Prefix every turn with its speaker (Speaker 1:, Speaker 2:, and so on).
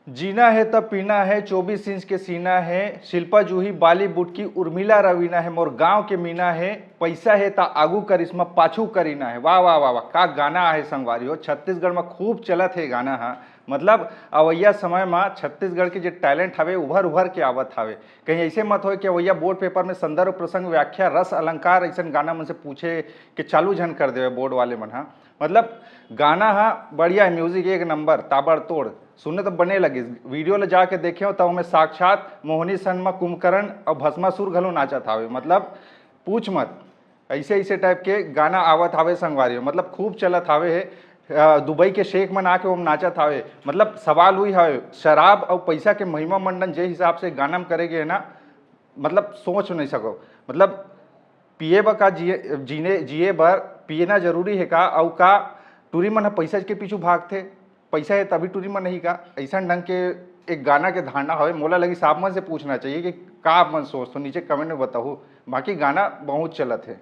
Speaker 1: जीना है तब पीना है, 24 इंच के सीना है, शिल्पा जूही बॉलीवुड की उर्मिला रवीना है, मोर गांव के मीना है, पैसा है ता आगू करिश्मा पाछू करीना है। वाह वाह वाह वाह, का गाना है संगवारी हो। छत्तीसगढ़ में खूब चलत है गाना। हाँ मतलब अवैया समय में छत्तीसगढ़ के जो टैलेंट हवे उभर उभर के आवत हवे। कहीं ऐसे मत हो कि अवैया बोर्ड पेपर में संदर्भ प्रसंग व्याख्या रस अलंकार ऐसा गाना मन से पूछे कि चालू झन कर देवे बोर्ड वाले मन। हाँ मतलब गाना हाँ बढ़िया है, म्यूजिक एक नंबर ताबड़तोड़, सुनने तो बने लगे। वीडियो ले जाके देखे हो तब में साक्षात मोहनी सनमा कुंभकर्ण और भस्मासुर घलो नाचत हावे। मतलब पूछ मत, ऐसे ऐसे टाइप के गाना आवत हावे संगवारी। मतलब खूब चलत हावे है। दुबई के शेख मन आके वो नाचत हावे। मतलब सवाल हुई है शराब और पैसा के महिमा मंडन जे हिसाब से गाना में करेगे है ना, मतलब सोच नहीं सको। मतलब पिए बर का जिए बर पिएना जरूरी है का, और का टूरी मन पैसा के पीछू भागथे, पैसा है तभी टूरी मन नहीं का। ऐसा ढंग के एक गाना के धारणा हवे। मोला लगी साहब मन से पूछना चाहिए कि का आप मन सोच तो नीचे कमेंट में बताओ। बाकी गाना बहुत चलत है।